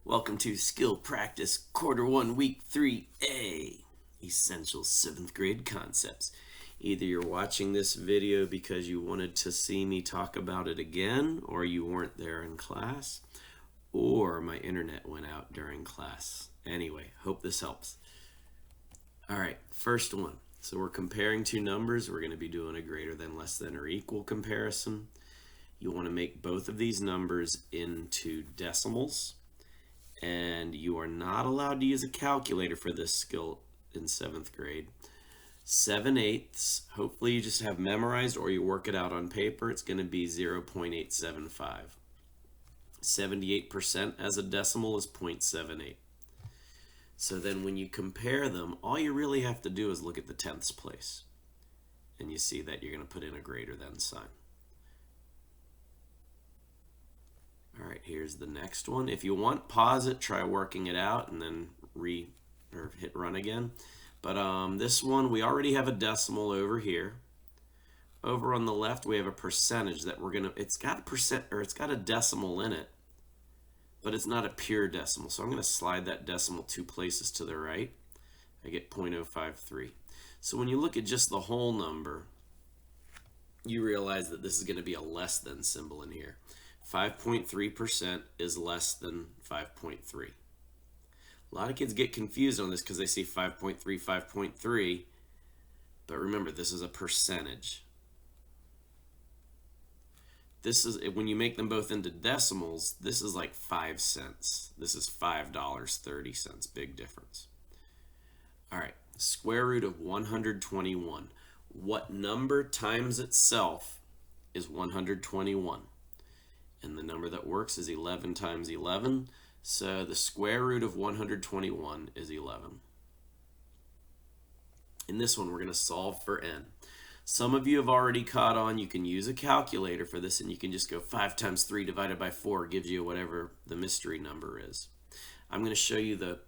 Welcome to Skill Practice Q1 Week 3A, Essential 7th Grade Concepts. Either you're watching this video because you wanted to see me talk about it again, or you weren't there in class, or my internet went out during class. Anyway, hope this helps. All right, first one. So we're comparing two numbers. We're going to be doing a greater than, less than, or equal comparison. You want to make both of these numbers into decimals. And you are not allowed to use a calculator for this skill in 7th grade. 7/8, hopefully you just have memorized or you work it out on paper. It's going to be 0.875. 78% as a decimal is 0.78. So then when you compare them, all you really have to do is look at the tenths place. And you see that you're going to put in a greater than sign. All right, here's the next one. If you want, pause it, try working it out, and then hit run again. But this one, we already have a decimal over here. Over on the left, we have a percentage that it's got a decimal in it, but it's not a pure decimal. So I'm gonna slide that decimal 2 places to the right. I get 0.053. So when you look at just the whole number, you realize that this is gonna be a less than symbol in here. 5.3% is less than 5.3. A lot of kids get confused on this because they see 5.3, 5.3, but remember, this is a percentage. This is, when you make them both into decimals, this is like 5 cents. This is $5.30, big difference. All right, square root of 121. What number times itself is 121? And the number that works is 11 times 11. So the square root of 121 is 11. In this one, we're going to solve for n. Some of you have already caught on. You can use a calculator for this, and you can just go 5 times 3 divided by 4 gives you whatever the mystery number is. I'm going to show you the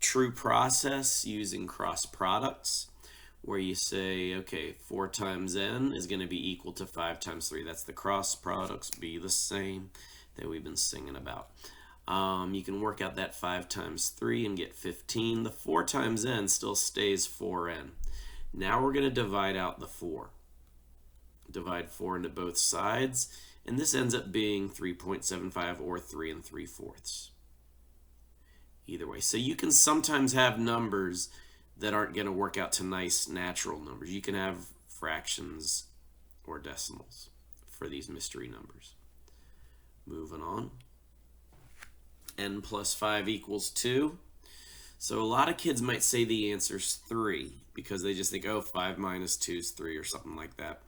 true process using cross products, where you say, okay, 4 times n is going to be equal to 5 times 3. That's the cross products, be the same, that we've been singing about. You can work out that 5 times 3 and get 15. The 4 times n still stays 4n. Now we're going to divide out the 4. Divide 4 into both sides, and this ends up being 3.75 or 3 3/4. Either way. So you can sometimes have numbers that aren't going to work out to nice natural numbers. You can have fractions or decimals for these mystery numbers. Moving on. N plus 5 equals 2. So a lot of kids might say the answer's 3 because they just think, oh, 5 minus 2 is 3 or something like that.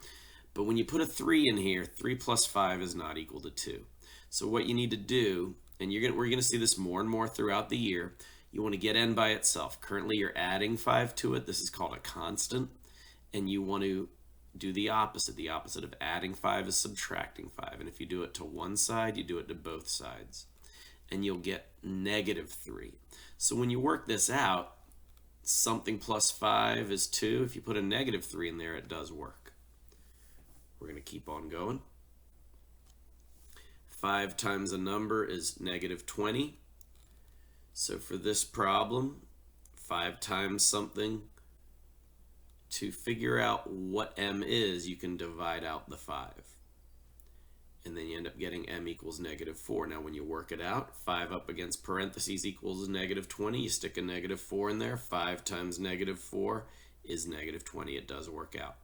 But when you put a 3 in here, 3 plus 5 is not equal to 2. So what you need to do, and we're going to see this more and more throughout the year, you want to get n by itself. Currently, you're adding 5 to it. This is called a constant. And you want to do the opposite. The opposite of adding 5 is subtracting 5. And if you do it to one side, you do it to both sides. And you'll get -3. So when you work this out, something plus 5 is 2. If you put a -3 in there, it does work. We're going to keep on going. 5 times a number is -20. So for this problem, 5 times something, to figure out what m is, you can divide out the 5. And then you end up getting m equals -4. Now when you work it out, 5 up against parentheses equals -20. You stick a -4 in there. 5 times -4 is -20. It does work out.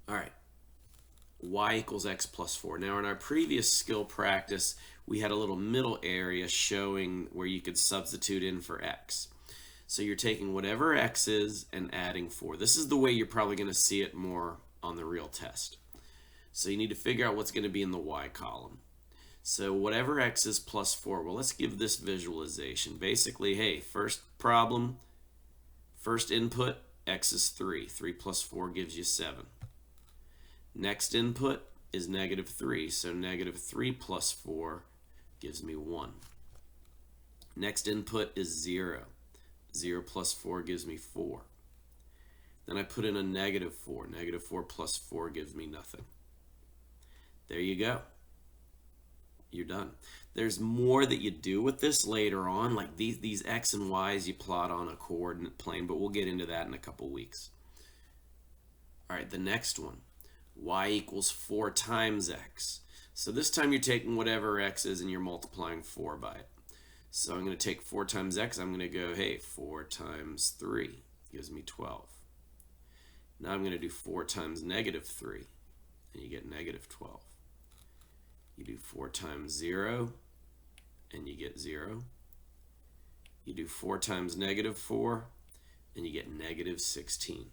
All right. Y equals x plus 4. Now in our previous skill practice, we had a little middle area showing where you could substitute in for x. So you're taking whatever x is and adding 4. This is the way you're probably going to see it more on the real test. So you need to figure out what's going to be in the y column. So whatever x is plus 4, well, let's give this visualization. Basically, hey, first problem, first input, x is 3. 3 plus 4 gives you 7. Next input is -3, so -3 plus 4 gives me 1. Next input is 0. 0 plus 4 gives me 4. Then I put in a -4. -4 plus 4 gives me nothing. There you go. You're done. There's more that you do with this later on, like these x and y's you plot on a coordinate plane, but we'll get into that in a couple weeks. All right, the next one, y equals 4 times x. So this time you're taking whatever x is and you're multiplying 4 by it. So I'm going to take 4 times x. I'm going to go, hey, 4 times 3 gives me 12. Now I'm going to do 4 times negative 3, and you get negative 12. You do 4 times 0, and you get 0. You do 4 times negative 4, and you get negative 16.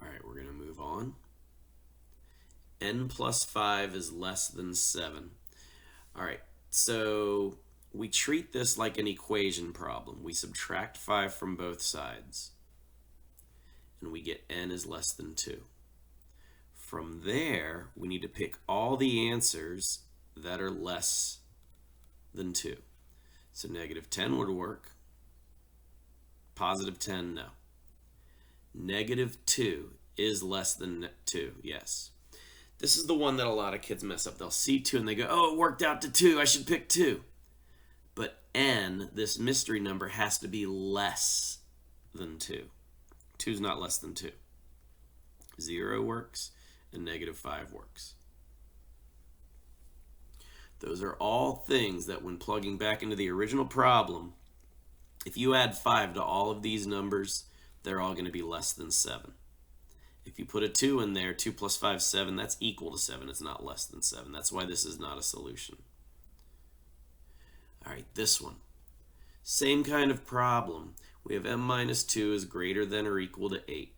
All right, we're going to move on. N plus 5 is less than 7. All right, so we treat this like an equation problem. We subtract 5 from both sides, and we get n is less than 2. From there, we need to pick all the answers that are less than 2. So negative 10 would work. Positive 10, no. Negative 2 is less than 2, yes. This is the one that a lot of kids mess up. They'll see 2 and they go, oh, it worked out to 2. I should pick 2. But n, this mystery number, has to be less than 2. 2 is not less than 2. 0 works, and negative 5 works. Those are all things that when plugging back into the original problem, if you add 5 to all of these numbers, they're all going to be less than 7. If you put a 2 in there, 2 plus 5 is 7, that's equal to 7. It's not less than 7. That's why this is not a solution. All right, this one. Same kind of problem. We have m minus 2 is greater than or equal to 8.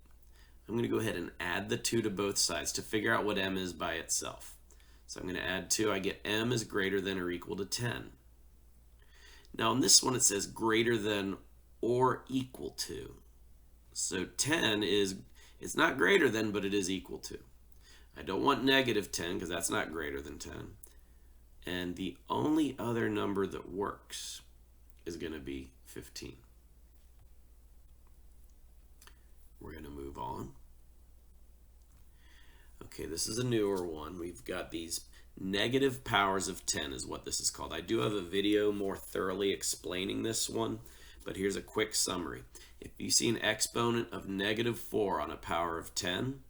I'm going to go ahead and add the 2 to both sides to figure out what m is by itself. So I'm going to add 2. I get m is greater than or equal to 10. Now in this one it says greater than or equal to. So 10 is, it's not greater than, but it is equal to. I don't want negative 10 because that's not greater than 10. And the only other number that works is going to be 15. We're going to move on. Okay, this is a newer one. We've got these negative powers of 10 is what this is called. I do have a video more thoroughly explaining this one, but here's a quick summary. If you see an exponent of negative 4 on a power of 10,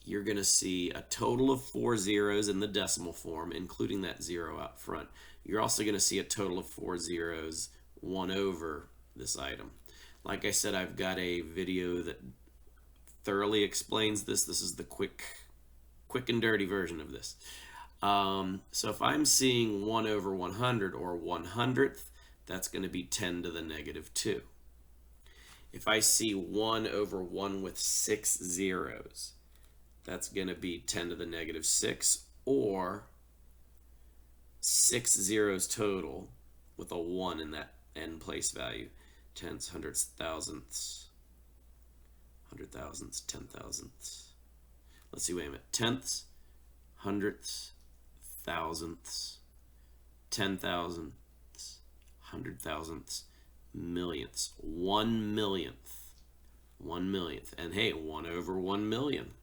you're going to see a total of 4 zeros in the decimal form, including that 0 out front. You're also going to see a total of 4 zeros 1 over this item. Like I said, I've got a video that thoroughly explains this. This is the quick and dirty version of this. So if I'm seeing 1 over 100 or 1/100th, that's going to be 10 to the negative 2. If I see 1 over 1 with 6 zeros, that's going to be 10 to the negative 6, or 6 zeros total with a 1 in that n place value. Tenths, hundredths, thousandths, 100,000ths, 10,000ths. Let's see, wait a minute. Tenths, hundredths, thousandths, 10,000ths, 100,000ths, millionths, 1/1,000,000th, 1/1,000,000th, and hey, 1 over 1 million,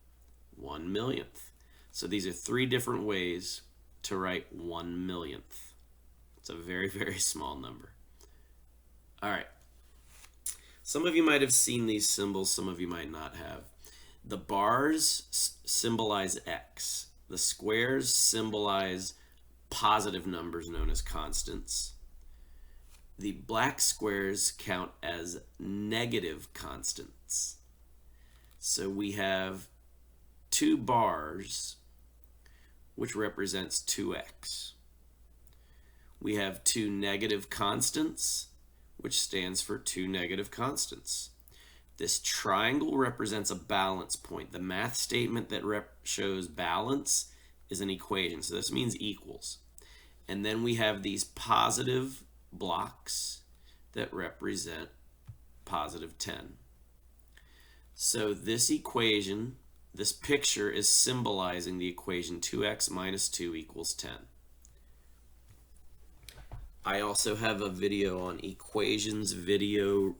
1/1,000,000th. So these are 3 different ways to write 1/1,000,000th. It's a very, very small number. All right. Some of you might have seen these symbols, some of you might not have. The bars symbolize x. The squares symbolize positive numbers known as constants. The black squares count as negative constants. So we have 2 bars, which represents 2x. We have 2 negative constants, which stands for 2 negative constants. This triangle represents a balance point. The math statement that shows balance is an equation, so this means equals. And then we have these positive blocks that represent positive 10. So this equation, this picture, is symbolizing the equation 2x minus 2 equals 10. I also have a video on equations visual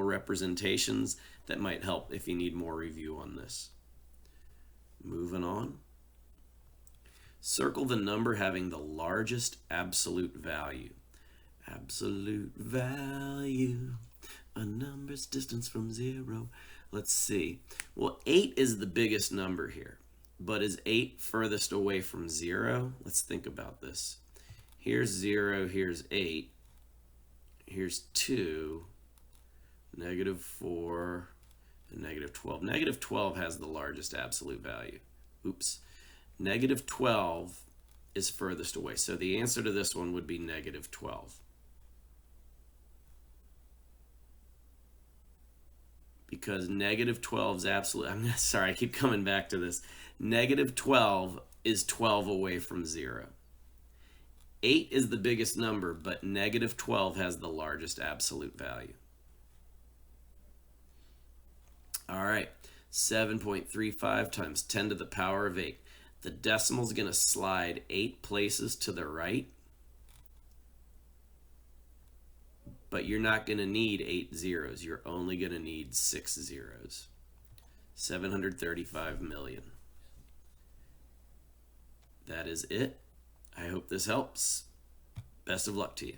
representations that might help if you need more review on this. Moving on. Circle the number having the largest absolute value. Absolute value, a number's distance from 0. Let's see. Well, 8 is the biggest number here, but is 8 furthest away from 0? Let's think about this. Here's 0, here's 8, here's 2, -4, and -12. -12 has the largest absolute value. Oops. -12 is furthest away. So the answer to this one would be -12. Because -12 is absolute. Sorry, I keep coming back to this. -12 is 12 away from 0. 8 is the biggest number, but -12 has the largest absolute value. All right, 7.35 times 10 to the power of 8. The decimal is going to slide 8 places to the right, but you're not going to need 8 zeros. You're only going to need 6 zeros. 735 million. That is it. I hope this helps. Best of luck to you.